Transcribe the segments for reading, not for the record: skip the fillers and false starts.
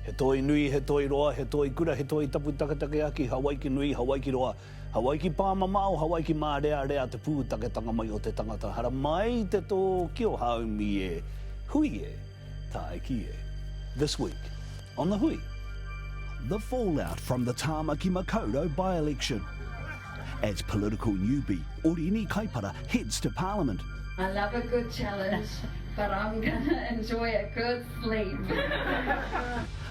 He toi nui, he toi roa, he toi kura, he toi tapu takatake aki, Hawaii ki nui, Hawaii ki roa. Hawaii ki pāmamao, Hawaii ki mā rea rea te pūtaketanga mai o te tangata. Hara mai te tō ki o haumi e, hui e, taiki e. This week, on the hui. The fallout from the Tāmaki Makaurau by-election. As political newbie, Oriini Kaipara heads to Parliament. I love a good challenge, but I'm going to enjoy a good sleep.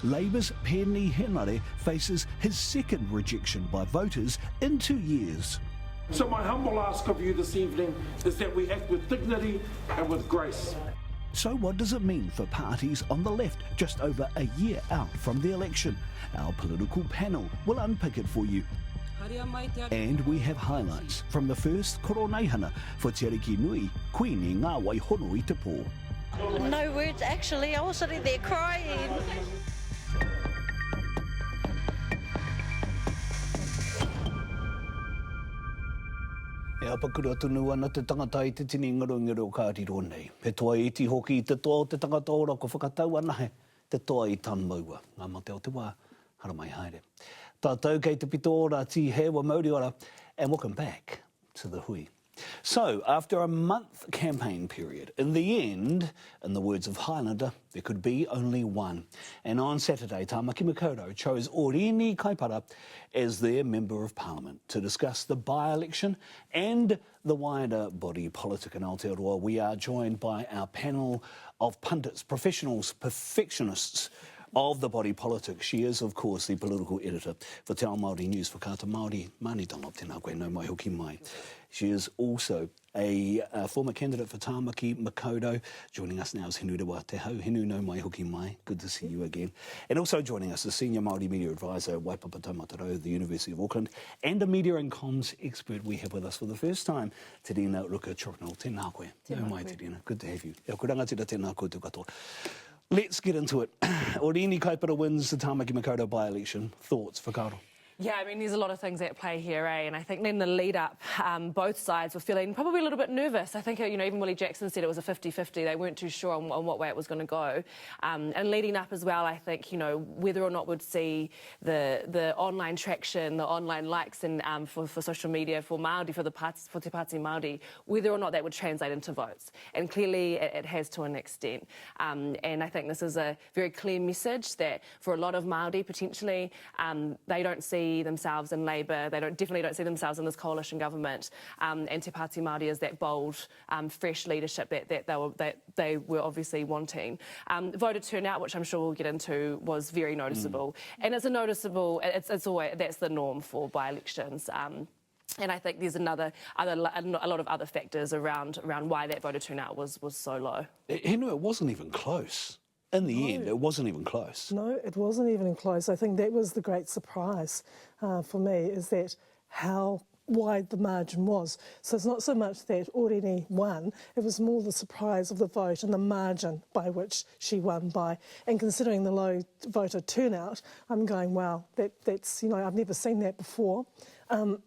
Labour's Peeni Henare faces his second rejection by voters in 2 years. So my humble ask of you this evening is that we act with dignity and with grace. So what does it mean for parties on the left just over a year out from the election? Our political panel will unpick it for you. And we have highlights from the first Koroneihana for Te Arikinui Kuini Nga wai hono I te pō. No words, actually. I was sitting there crying. E apakura tunu ana te tangata I te tini ngaro o kāriro nei. He toa iti hoki I te toa o te tangata ora ko whakatau ana he te toa I tan maua. Ngā mate o te wā, hara mai haere. Tātou kei te pito ora ti hewa Māori ora, and welcome back to the hui. So, after a month campaign period, in the end, in the words of Highlander, there could be only one. And on Saturday, Tāmaki Makaurau chose Oriini Kaipara as their Member of Parliament to discuss the by-election and the wider body politic in Aotearoa. We are joined by our panel of pundits, professionals, perfectionists of the body politic. She is, of course, the political editor for Te Ao Māori News for Kata Māori, Māni Dunlop, tēnā koe, no mai hoki mai. She is also a former candidate for Tāmaki Makaurau. Joining us now is Hinurewa te hau. Hinu, no mai hoki mai. Good to see you again. And also joining us is Senior Māori Media Advisor, Waipapa Taumatarau, the University of Auckland, and a media and comms expert we have with us for the first time, Te Rina Ruka-Triponel. Tēnā koe. No mai, Te Rina. Good to have you. E ko rangatira tēnā koe tu katoa. Let's get into it. Oriini Kaipara wins the Tāmaki Makaurau by-election. Thoughts for Karo? Yeah, I mean, there's a lot of things at play here, eh? And I think in the lead-up, both sides were feeling probably a little bit nervous. I think, you know, even Willie Jackson said it was a 50-50. They weren't too sure on what way it was going to go. And leading up as well, I think, you know, whether or not we'd see the online traction, the online likes and for social media, for Māori, for Te Pāti Māori, whether or not that would translate into votes. And clearly it has to an extent. And I think this is a very clear message that for a lot of Māori, potentially, they don't see themselves in Labour, they definitely don't see themselves in this coalition government, and Te Pāti Māori is that bold, fresh leadership that they were obviously wanting. Voter turnout, which I'm sure we'll get into, was very noticeable, and it's it's always, that's the norm for by-elections. And I think there's a lot of other factors around why that voter turnout was so low. You know, it wasn't even close. In the end, it wasn't even close. No, it wasn't even close. I think that was the great surprise for me, is that how wide the margin was. So it's not so much that Oriini won, it was more the surprise of the vote and the margin by which she won by. And considering the low voter turnout, I'm going, wow, that's, you know, I've never seen that before. And,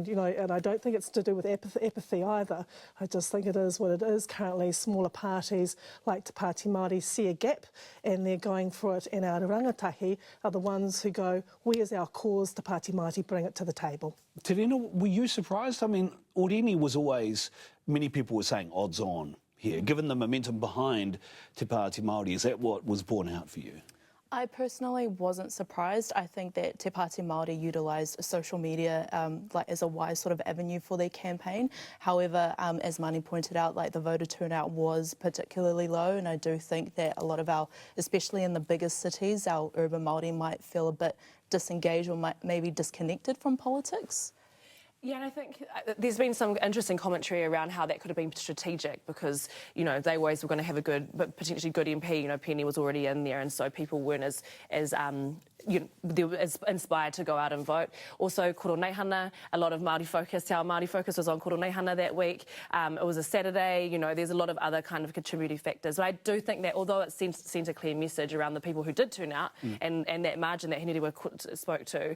you know, and I don't think it's to do with apathy either. I just think it is what it is. Currently, smaller parties like Te Pāti Māori see a gap and they're going for it, and our rangatahi are the ones who go, where's our cause, Te Pāti Māori, bring it to the table. Te Rina, were you surprised? I mean, Oriini was always, many people were saying odds on here. Given the momentum behind Te Pāti Māori, is that what was borne out for you? I personally wasn't surprised. I think that Te Pāti Māori utilised social media as a wise sort of avenue for their campaign. However, as Māni pointed out, the voter turnout was particularly low, and I do think that a lot of our, especially in the biggest cities, our urban Māori might feel a bit disengaged or maybe disconnected from politics. Yeah, and I think there's been some interesting commentary around how that could have been strategic because, you know, they always were going to have a good, but potentially good MP. You know, Peeni was already in there, and so people weren't as they were inspired to go out and vote. Also, Koroneihana, a lot of Māori focus, Te Ao Māori focus was on Koroneihana that week. It was a Saturday, there's a lot of other kind of contributing factors. But I do think that although it sent a clear message around the people who did turn out and that margin that Hinurewa spoke to,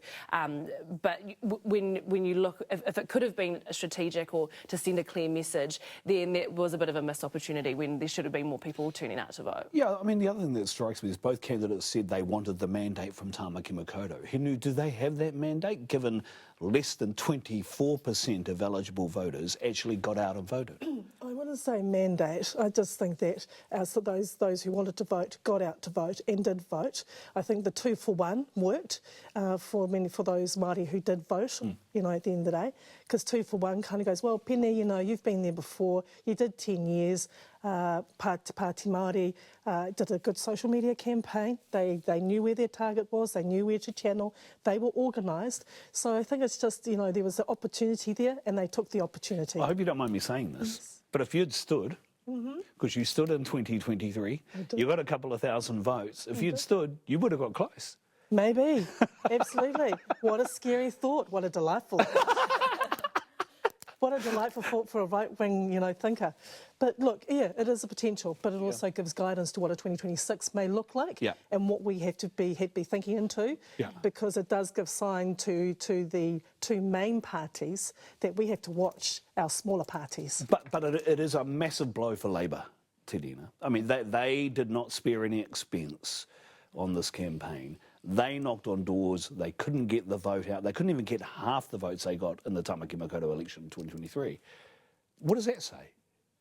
but when you look, if it could have been strategic or to send a clear message, then there was a bit of a missed opportunity when there should have been more people turning out to vote. Yeah, I mean, the other thing that strikes me is both candidates said they wanted the mandate from Tāmaki Makaurau. Hinu, do they have that mandate, given less than 24% of eligible voters actually got out and voted? I wouldn't say mandate. I just think that so those who wanted to vote got out to vote and did vote. I think the 2-for-1 worked for those Māori who did vote, at the end of the day, because 2-for-1 kind of goes, well, Peeni, you've been there before, you did 10 years, Pāti Māori did a good social media campaign. They knew where their target was, they knew where to channel, they were organised. So I think it's just, there was an opportunity there and they took the opportunity. I hope you don't mind me saying this, but if you'd stood, because you stood in 2023, you got a couple of thousand votes, if you'd stood, you would have got close. Maybe, absolutely. What a scary thought, what a delightful thought. What a delightful thought for a right-wing, thinker. But look, yeah, it is a potential, but it also gives guidance to what a 2026 may look like and what we have to be thinking into, because it does give sign to the two main parties that we have to watch our smaller parties. But it is a massive blow for Labour, Te Rina. I mean, they did not spare any expense on this campaign. They knocked on doors, they couldn't get the vote out, they couldn't even get half the votes they got in the Tāmaki Makaurau election in 2023. What does that say,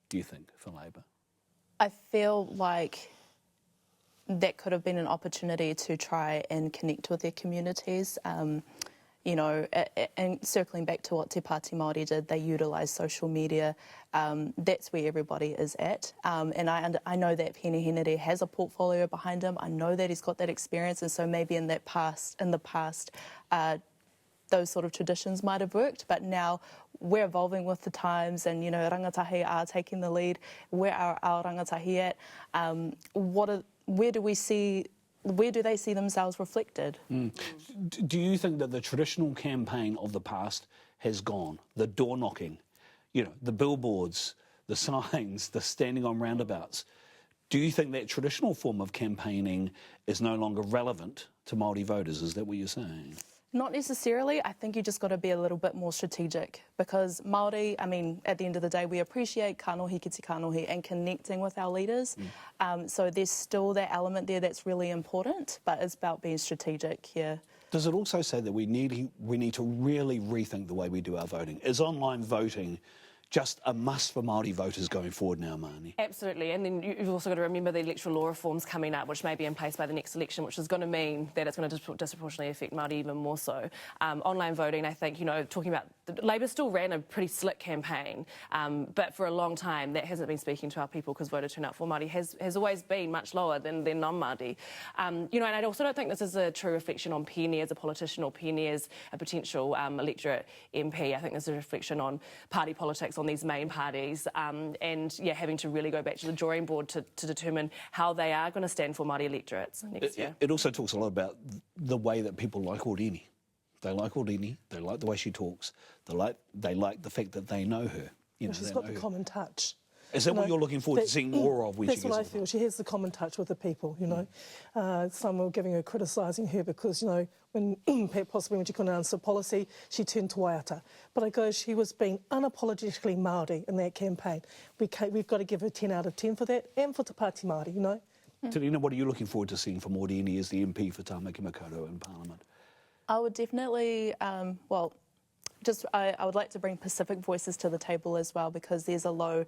do you think, for Labour? I feel like that could have been an opportunity to try and connect with their communities. And circling back to what Te Pāti Māori did, they utilised social media. That's where everybody is at. And I know that Peeni Henare has a portfolio behind him. I know that he's got that experience, and so maybe in the past, those sort of traditions might have worked. But now we're evolving with the times, and rangatahi are taking the lead. Where are our rangatahi at? Where do they see themselves reflected? Do you think that the traditional campaign of the past has gone? The door knocking, the billboards, the signs, the standing on roundabouts. Do you think that traditional form of campaigning is no longer relevant to Māori voters? Is that what you're saying? Not necessarily. I think you just got to be a little bit more strategic, because Māori, at the end of the day, we appreciate kanohi ki te kanohi and connecting with our leaders. So there's still that element there that's really important, but it's about being strategic here. Does it also say that we need to really rethink the way we do our voting? Is online voting just a must for Māori voters going forward now, Māni? Absolutely, and then you've also got to remember the electoral law reforms coming up, which may be in place by the next election, which is going to mean that it's going to disproportionately affect Māori even more so. Online voting, I think, talking about... Labour still ran a pretty slick campaign, but for a long time that hasn't been speaking to our people, because voter turnout for Māori has always been much lower than non-Māori. And I also don't think this is a true reflection on Peeni as a politician or Peeni as a potential electorate MP. I think this is a reflection on party politics, on these main parties, having to really go back to the drawing board to determine how they are going to stand for Māori electorates next year. It also talks a lot about the way that people like Oriini. They like Oriini, they like the way she talks, they like the fact that they know her. She's got the common touch. Is that what you're looking forward to seeing more of when she gets That's what I feel. She has the common touch with the people, Some were giving her, criticising her because, possibly when she couldn't answer policy, she turned to waiata. But I go, she was being unapologetically Māori in that campaign. We've got to give her 10 out of 10 for that, and for Te Pāti Māori, Te Rina, what are you looking forward to seeing from Oriini as the MP for Tāmaki Makaurau in Parliament? I would definitely, I would like to bring Pacific voices to the table as well, because there's a low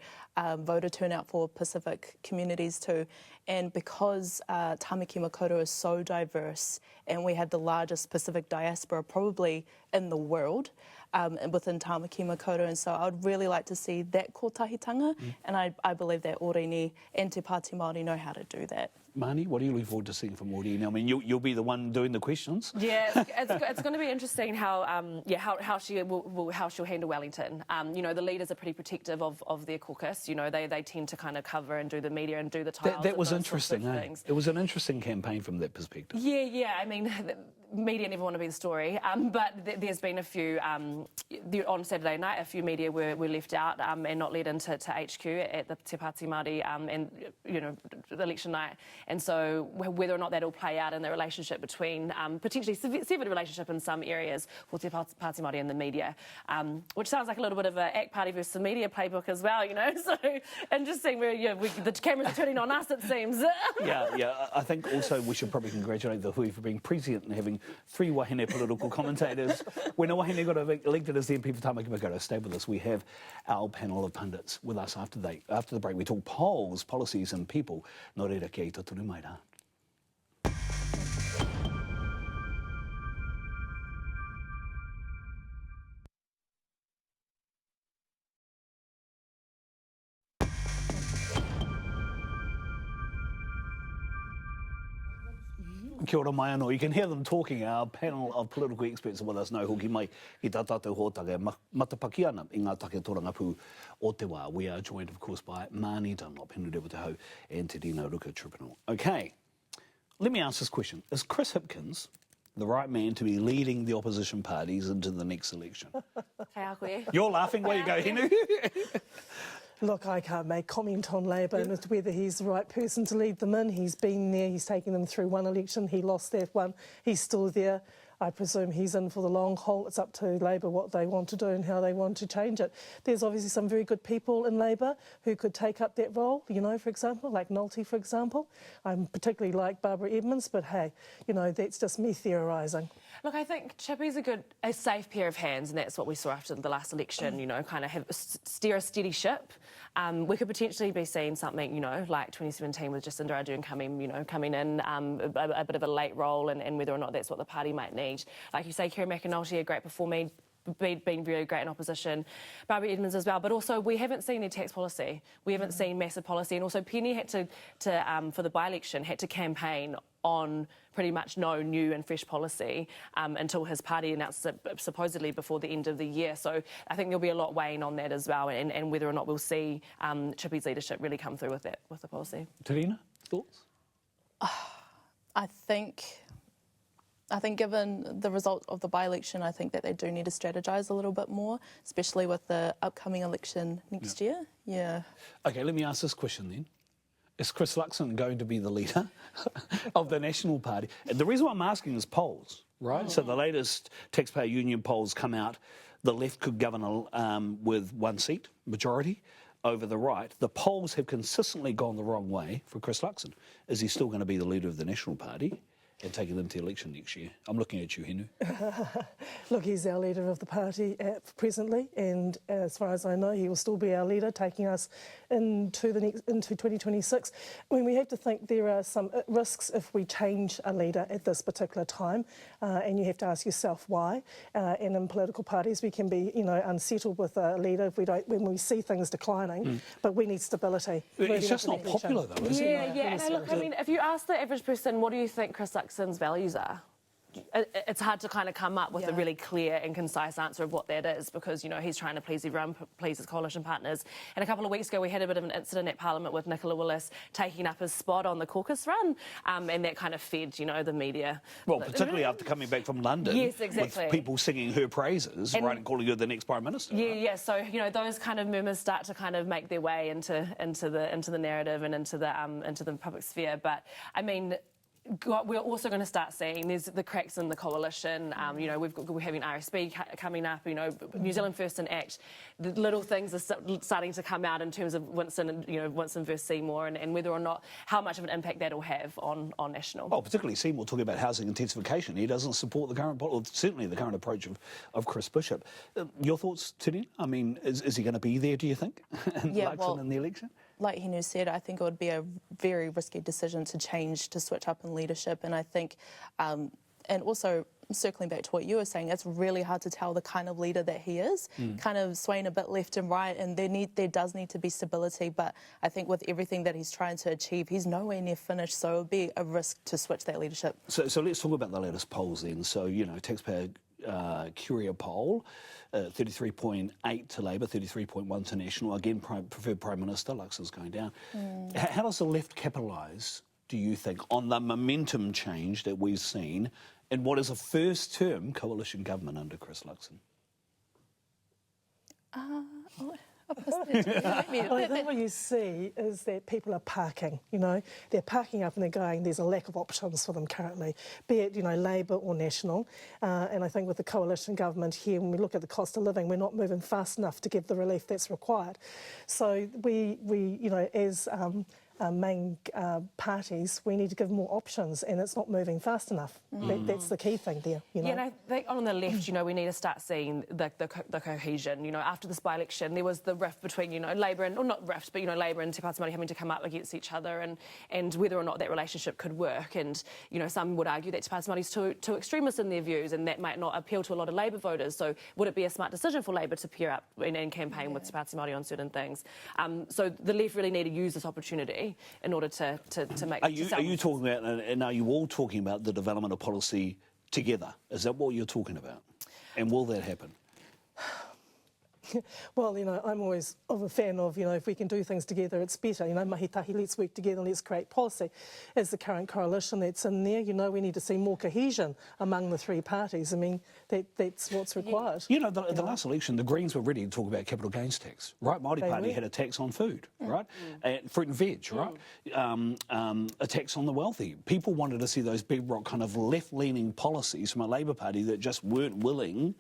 voter turnout for Pacific communities too. And because Tāmaki Makaurau is so diverse, and we have the largest Pacific diaspora probably in the world within Tāmaki Makaurau, and so I would really like to see that kotahitanga, and I believe that Oriini and Te Pāti Māori know how to do that. Māni, what are you looking forward to seeing from Oriini? I mean, you'll be the one doing the questions. Yeah, it's going to be interesting how she'll handle Wellington. You know, the leaders are pretty protective of their caucus. You know, they tend to kind of cover and do the media and do the tiles. That was interesting, eh? It was an interesting campaign from that perspective. Yeah. I mean, the media never want to be the story, but there's been a few on Saturday night. A few media were left out and not let into HQ at the Te Pāti Māori and you know the election night. And so whether or not that'll play out in the relationship between potentially severed relationship in some areas for Te Pāti Māori and the media, which sounds like a little bit of a ACT Party versus the media playbook as well. You know, so interesting where the cameras are turning on us. It seems. Yeah. I think also we should probably congratulate the Hui for being prescient and having 3 wahine political commentators. When a wahine got elected as the MP for Tāmaki Makaurau, stay with us. We have our panel of pundits with us after the break. We talk polls, policies and people. Nō reira kia i toturu mai rā. Kia ora mai anō. You can hear them talking. Our panel of political experts are with us now. Hoki mai i tā tātou hōtaka matapaki ana i ngā take torangapu o te wā. We are joined, of course, by Māni Dunlop, Hinurewa te hau, and Te Rina Ruka-Triponel. Okay, let me ask this question. Is Chris Hipkins the right man to be leading the opposition parties into the next election? You're laughing. Where you go, Hinu? Look, I can't make comment on Labour and as to whether he's the right person to lead them in. He's been there, he's taken them through one election, he lost that one, he's still there. I presume he's in for the long haul. It's up to Labour what they want to do and how they want to change it. There's obviously some very good people in Labour who could take up that role, you know, for example, like Nolty, for example. I particularly like Barbara Edmonds, but hey, you know, that's just me theorising. Look, I think Chippy's a safe pair of hands, and that's what we saw after the last election, you know, kind of steer a steady ship. We could potentially be seeing something, you know, like 2017 with Jacinda Ardern coming in a bit of a late role, and whether or not that's what the party might need. Like you say, Kerry McAnulty, a great performer, been very great in opposition. Barbara Edmonds as well, but also we haven't seen their tax policy. We haven't seen massive policy, and also Peeni had to for the by-election, had to campaign on pretty much no new and fresh policy until his party announced it supposedly before the end of the year. So I think there'll be a lot weighing on that as well, and whether or not we'll see Chippy's leadership really come through with the policy. Te Rina, thoughts? I think given the result of the by-election, I think that they do need to strategise a little bit more, especially with the upcoming election next year. Yeah. Okay, let me ask this question then. Is Chris Luxon going to be the leader of the National Party? And the reason why I'm asking is polls, right? So the latest Taxpayer Union polls come out. The left could govern with 1 seat, majority, over the right. The polls have consistently gone the wrong way for Chris Luxon. Is he still going to be the leader of the National Party and take it into the election next year? I'm looking at you, Hinu. Look, he's our leader of the party presently, and as far as I know, he will still be our leader, taking us into 2026. I mean, we have to think there are some risks if we change a leader at this particular time, and you have to ask yourself why. And in political parties, we can be, you know, unsettled with a leader if we don't, when we see things declining. But we need stability. It's just not popular, though, is it? Yeah. And look, I mean, if you ask the average person, what do you think Chris Luxon's values are? It's hard to kind of come up with a really clear and concise answer of what that is, because, you know, he's trying to please everyone, please his coalition partners. And a couple of weeks ago, we had a bit of an incident at Parliament with Nicola Willis taking up his spot on the caucus run, and that kind of fed, you know, the media. Well, particularly after coming back from London. Yes, exactly. With people singing her praises, right, and calling her the next Prime Minister. Yeah, right? yeah. So, you know, those kind of murmurs start to kind of make their way into the narrative and into the public sphere. But I mean, we're also going to start seeing there's the cracks in the coalition. You know, we're having RSB coming up. You know, New Zealand First and ACT. The little things are starting to come out in terms of Winston versus Seymour, and whether or not how much of an impact that'll have on national. Oh, particularly Seymour talking about housing intensification. He doesn't support the current, or certainly the current approach of Chris Bishop. Your thoughts, Tini? I mean, is he going to be there? Do you think, in the election? Like Hinu said, I think it would be a very risky decision to switch up in leadership. And I think, and also circling back to what you were saying, it's really hard to tell the kind of leader that he is, kind of swaying a bit left and right, and there does need to be stability, but I think with everything that he's trying to achieve, he's nowhere near finished, so it would be a risk to switch that leadership. So let's talk about the latest polls then. So, you know, taxpayer Curia poll, 33.8 to Labour, 33.1 to National. Again, preferred Prime Minister, Luxon's going down. How does the left capitalise, do you think, on the momentum change that we've seen in what is a first-term coalition government under Chris Luxon? I think what you see is that people are parking, you know. They're parking up and they're going, there's a lack of options for them currently, be it, you know, Labour or National. And I think with the coalition government here, when we look at the cost of living, we're not moving fast enough to give the relief that's required. So we you know, as main parties, we need to give more options, and it's not moving fast enough. That's the key thing there, you know. Yeah, and I think on the left, you know, we need to start seeing the cohesion. You know, after this by-election, there was the rift between, you know, Labour and, or not rift, but, you know, Labour and Te Pāti Māori having to come up against each other, and whether or not that relationship could work. And, you know, some would argue that Te Pāti Māori is too extremist in their views, and that might not appeal to a lot of Labour voters. So would it be a smart decision for Labour to pair up and campaign with Te Pāti Māori on certain things? So the left really need to use this opportunity in order to make... Are you talking about, and are you all talking about the development of policy together? Is that what you're talking about? And will that happen? Well, you know, I'm always a fan of, you know, if we can do things together, it's better. You know, mahi tahi, let's work together, let's create policy. As the current coalition that's in there, you know, we need to see more cohesion among the three parties. I mean, that's what's required. You know, the last election, the Greens were ready to talk about capital gains tax, right? Māori Party had a tax on food, right? And fruit and veg, right? A tax on the wealthy. People wanted to see those big rock kind of left-leaning policies from a Labour Party that just weren't willing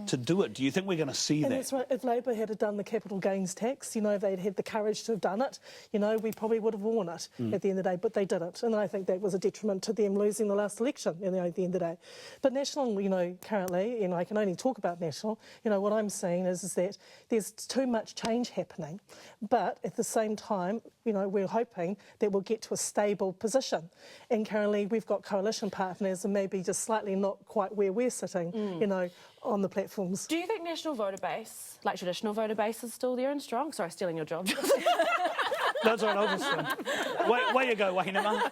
to do it. Do you think we're going to see that? That's right. If Labour had done the capital gains tax, you know, if they'd had the courage to have done it, you know, we probably would have worn it at the end of the day, but they didn't. And I think that was a detriment to them losing the last election, you know, at the end of the day. But National, you know, currently, and I can only talk about National, you know, what I'm seeing is that there's too much change happening. But at the same time, you know, we're hoping that we'll get to a stable position. And currently we've got coalition partners and maybe just slightly not quite where we're sitting, you know, on the platforms. Do you think national voter base, like traditional voter base, is still there and strong? Sorry, stealing your job. That's all right, obviously. Way you go, Wahinama.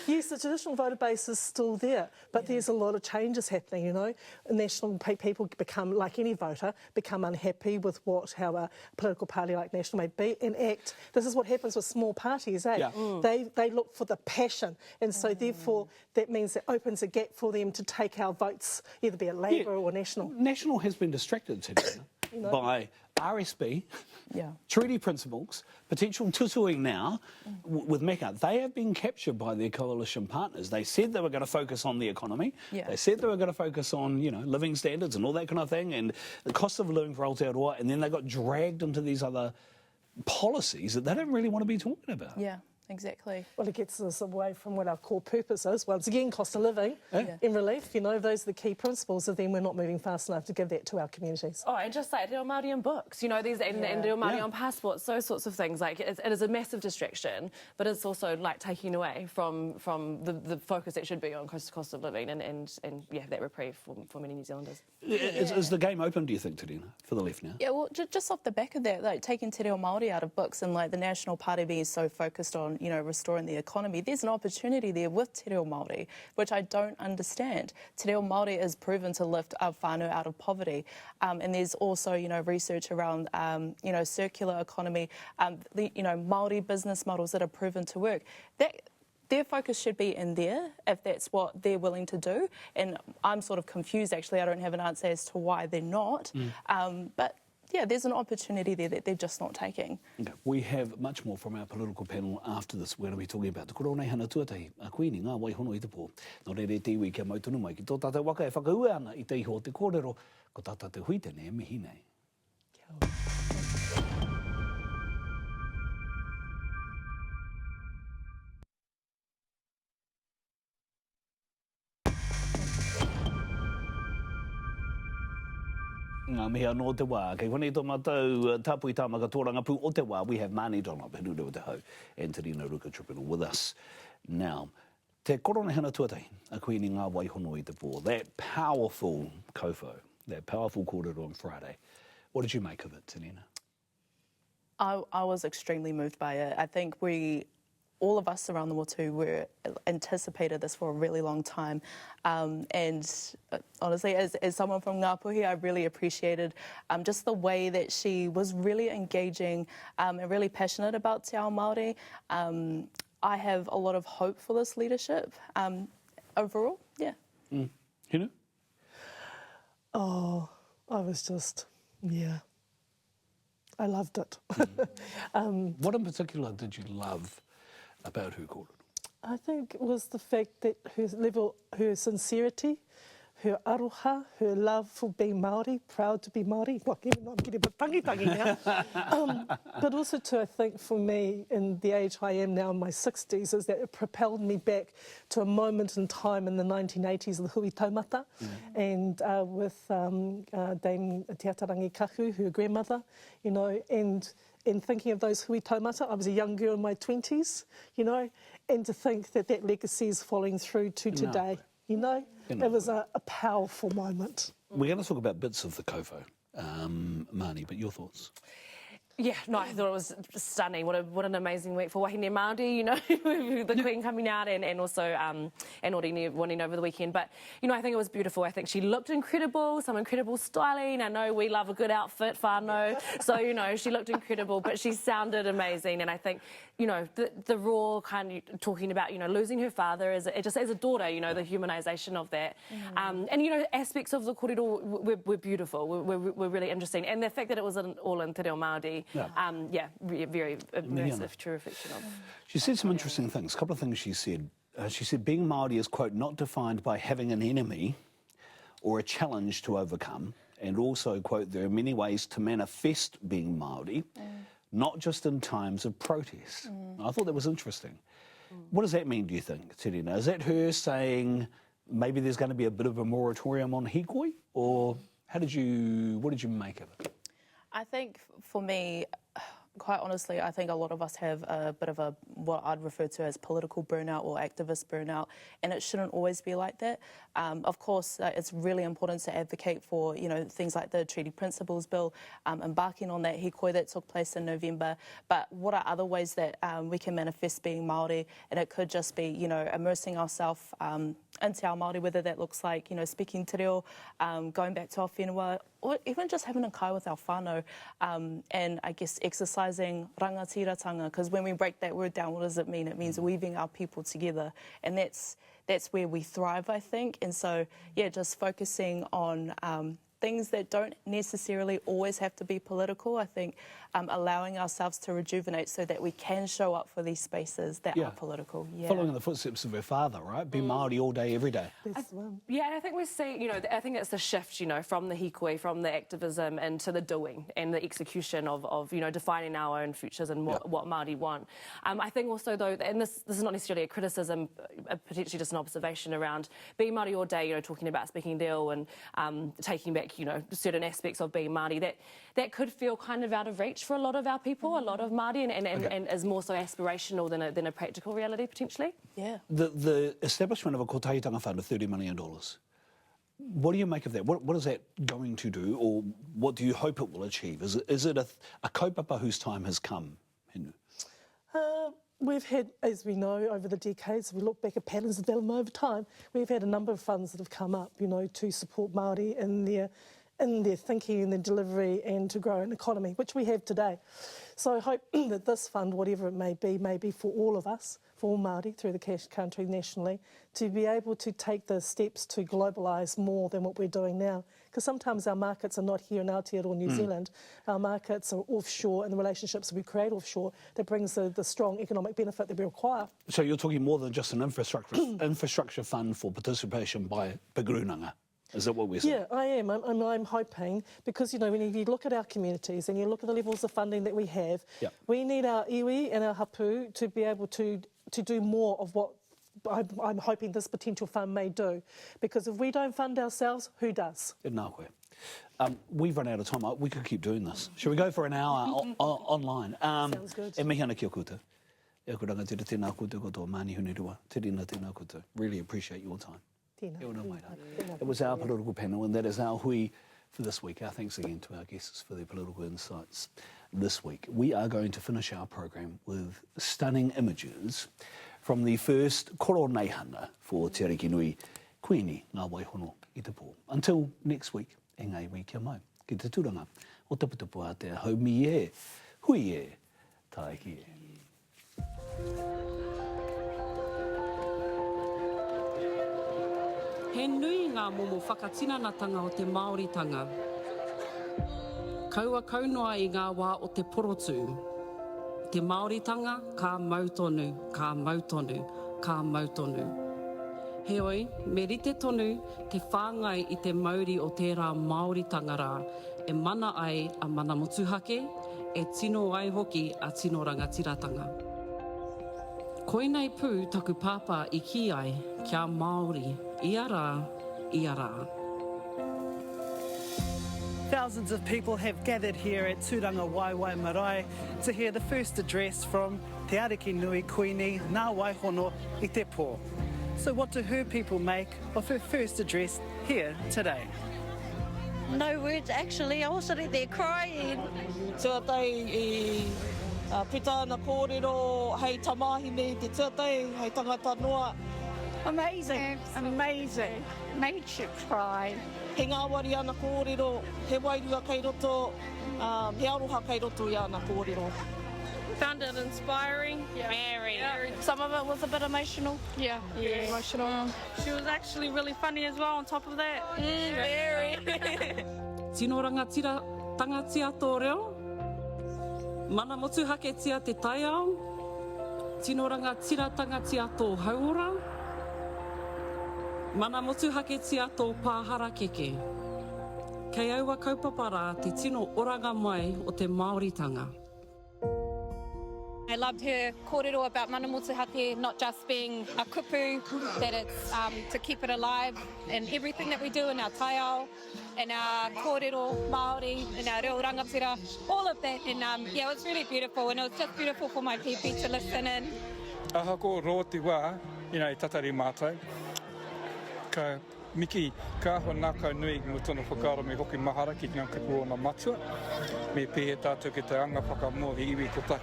Yes, the traditional voter base is still there, but there's a lot of changes happening, you know. National people become, like any voter, become unhappy with how a political party like National may be and act. This is what happens with small parties, eh? Yeah. They look for the passion, and so therefore that means it opens a gap for them to take our votes, either be it Labour or National. National has been distracted today by RSB, treaty principles, potential tutuing now with Mecca. They have been captured by their coalition partners. They said they were going to focus on the economy. They said they were going to focus on, you know, living standards and all that kind of thing, and the cost of living for Aotearoa, and then they got dragged into these other policies that they don't really want to be talking about. Yeah. Exactly. Well, it gets us away from what our core purpose is. Once again, cost of living in relief, you know, those are the key principles, and then we're not moving fast enough to give that to our communities. Oh, and just like Reo Māori on books, you know, these and Reo Māori on passports, those sorts of things. Like, it is a massive distraction, but it's also like taking away from the focus that should be on cost of living and that reprieve for many New Zealanders. Is the game open, do you think, Te Rina, for the left now? Yeah, well, just off the back of that, like taking Te Reo Māori out of books and like the National Party being so focused on, you know, restoring the economy, there's an opportunity there with Te Reo Māori, which I don't understand. Te Reo Māori is proven to lift our whānau out of poverty, and there's also, you know, research around, you know, circular economy, you know, Māori business models that are proven to work. Their focus should be in there if that's what they're willing to do, and I'm sort of confused actually. I don't have an answer as to why they're not, but yeah, there's an opportunity there that they're just not taking. Okay. We have much more from our political panel after this. We're going to be talking about the Koroneihana tuatahi, a Kuini Nga, wai hono i te pō. Nō reire te iwi kia mautunu mai ki tō tātou waka e whakaua ana i te iho o te kōrero, ko tā tātou hui tēnei mihi nei. Kia ora. Ngā mea no te wā. Kei whanei tō mātou tāpui tāmaka tōranga pū o te wā. We have Māni Dunlop, Hinurewa te hau, and Te Rina Ruka-Triponel with us. Now, Te Koroneihana tuatai, a Kuini Nga wai hono I te pō. That powerful kofo, that powerful kōrero on Friday. What did you make of it, Te Rina? I was extremely moved by it. I think all of us around the Motu were anticipated this for a really long time. And honestly, as someone from Ngāpuhi, I really appreciated just the way that she was really engaging and really passionate about Te Ao Māori. I have a lot of hope for this leadership overall, yeah. Hinu? Oh, I was just, yeah. I loved it. What in particular did you love about her kōrero? I think it was the fact that her sincerity, her aroha, her love for being Māori, proud to be Māori. Well, even though I'm getting a bit tangi now. But also I think for me, in the age I am now in my 60s, is that it propelled me back to a moment in time in the 1980s of the hui taumata, and with Dame Te Atarangi Kahu, her grandmother, you know, and thinking of those hui taumata, I was a young girl in my 20s, you know, and to think that that legacy is following through to today, you know. It was a powerful moment. We're going to talk about bits of the kofo, Māni, but your thoughts? Yeah, no, I thought it was stunning. What an amazing week for Wahine Māori, you know, the Queen coming out and also and Oriini winning over the weekend. But, you know, I think it was beautiful. I think she looked incredible, some incredible styling. I know we love a good outfit, whānau. So, you know, she looked incredible, but she sounded amazing. And I think, you know, the raw kind of talking about, you know, losing her father as a daughter, you know, the humanisation of that. And, you know, aspects of the kōrero were beautiful, were really interesting. And the fact that it was all in Te Reo Māori, very immersive, true reflection of. She said some interesting things. A couple of things she said. She said being Māori is, quote, not defined by having an enemy or a challenge to overcome. And also, quote, there are many ways to manifest being Māori, not just in times of protest. I thought that was interesting. What does that mean, do you think, Te Rina? Is that her saying maybe there's going to be a bit of a moratorium on hikoi? Or what did you make of it? I think for me, quite honestly, I think a lot of us have a bit of what I'd refer to as political burnout or activist burnout, and it shouldn't always be like that. Of course, it's really important to advocate for, you know, things like the Treaty Principles Bill, embarking on that hikoi that took place in November. But what are other ways that we can manifest being Māori? And it could just be, you know, immersing ourselves into our Māori, whether that looks like, you know, speaking te reo, going back to our whenua, or even just having a kai with our whānau, and I guess exercising rangatiratanga, because when we break that word down, what does it mean? It means weaving our people together, and that's where we thrive, I think. And so, yeah, just focusing on things that don't necessarily always have to be political. I think allowing ourselves to rejuvenate so that we can show up for these spaces that are political. Yeah. Following in the footsteps of her father, right? Be Māori all day, every day. Yeah, and I think we see, you know, I think it's the shift, you know, from the hikoi, from the activism into the doing and the execution of you know, defining our own futures and what Māori want. I think also, though, and this is not necessarily a criticism, potentially just an observation around being Māori all day, you know, talking about speaking reo and taking back, you know, certain aspects of being Māori, that could feel kind of out of reach for a lot of our people, a lot of Māori, and is more so aspirational than a practical reality, potentially. Yeah. The establishment of a kotahitanga fund of $30 million, what do you make of that? What is that going to do, or what do you hope it will achieve? Is it a kaupapa whose time has come, Hinu? We've had, as we know, over the decades, we look back at patterns of development over time, we've had a number of funds that have come up, you know, to support Māori in their thinking and their delivery and to grow an economy, which we have today. So I hope that this fund, whatever it may be for all of us, for all Māori through the cash country nationally, to be able to take the steps to globalise more than what we're doing now. Because sometimes our markets are not here in Aotearoa, New Zealand. Our markets are offshore, and the relationships that we create offshore that brings the strong economic benefit that we require. So you're talking more than just an infrastructure fund for participation by Pigurunanga. Is that what we're saying? Yeah, I am. I'm hoping, because, you know, when you look at our communities and you look at the levels of funding that we have, we need our iwi and our hapu to be able to do more of what I'm hoping this potential fund may do. Because if we don't fund ourselves, who does? We've run out of time. We could keep doing this. Shall we go for an hour online? Sounds good. E mihi ana kia koutou. E aku rangatira tēnā koutou katoa, Māni Hinurewa, Te Rina tēnā koutou. Really appreciate your time. Tēnā. Kia ora, maera. It was our political panel, and that is our hui for this week. Our thanks again to our guests for their political insights this week. We are going to finish our program with stunning images from the first Koroneihana for Te Arikinui Kuini Nga hono I te pō. Until next week, e ngai wiki kia mai. Ki te tūranga, o taputupu a te haumi e, hui e, taiki e. He nui ngā momo whakatinanatanga o te Māoritanga. Kaua kaunoa I ngā wā o te porotu. Te Māoritanga, ka mautonu, ka mautonu, ka mautonu. Heoi, me rite tonu, te whāngai I te mauri o tērā Māoritanga rā, e mana ai a mana motuhake, e tino ai hoki a tino rangatiratanga. Koinei pū taku pāpā I ki ai, kia Māori, ia rā, ia rā. Thousands of people have gathered here at Tūranga Waiwai Marae to hear the first address from Te Arikinui Kuini Nga hono I te pō. So what do her people make of her first address here today? No words, actually. I was sitting there crying. Tuatai I pita na kōrero, hei tamahi me te tuatai, hei tangata noa. Amazing, amazing. Made you cry. He ngāwari ana kōrero, he wairua kei roto, he aroha kei roto I ana kōrero. Found it inspiring. Yeah. Very. Some of it was a bit emotional. Yeah, emotional. She was actually really funny as well on top of that. Very. Tino rangatira tangatia tō reo. Mana motuhake tia te taiao. Tino rangatira tangatia tō hauora. Mana motuhake tia tō pāhara keke. Kei aua kaupapara te tino oranga mai o te Māoritanga. I loved her kōrero about mana motuhake not just being a kupu, that it's to keep it alive in everything that we do in our taiao, in our kōrero Māori, in our reo rangatira, all of that. And yeah, it was really beautiful, and it was just beautiful for my pipi to listen in. Aha ko roa te wā, I tatari mātai. Ka Miki, ka ho nākau nui mo tono whakaaro me hoki mahara ki ngā kapu o ngā matua. Me pēhe tātou ki te anga whakamō I iwi kotahi.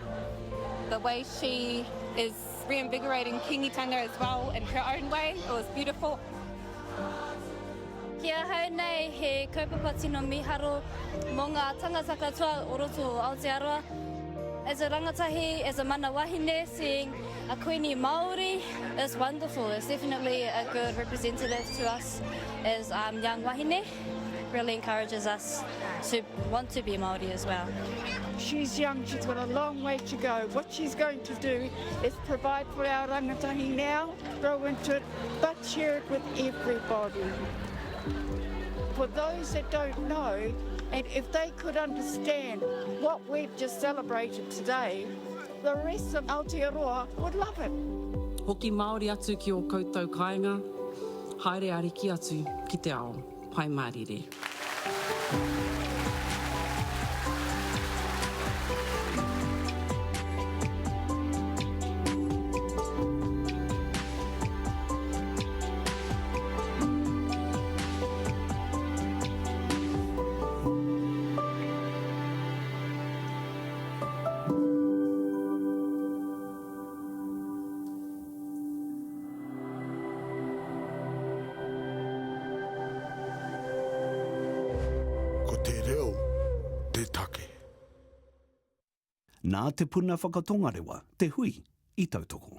The way she is reinvigorating kingitanga as well in her own way, it was beautiful. Kia hau nei he kaupapa tino miharo mō ngā tangata katoa o roto o Aotearoa. As a rangatahi, as a mana wahine, seeing a Kuini Māori is wonderful. It's definitely a good representative to us as young wahine. Really encourages us to want to be Māori as well. She's young, she's got a long way to go. What she's going to do is provide for our rangatahi now, grow into it, but share it with everybody. For those that don't know, and if they could understand what we've just celebrated today, the rest of Aotearoa would love it. Hoki Māori atu ki o koutou kāinga, haere ariki atu ki te ao, pai mārire. Nā te puna whakatongarewa, te hui I tautoko.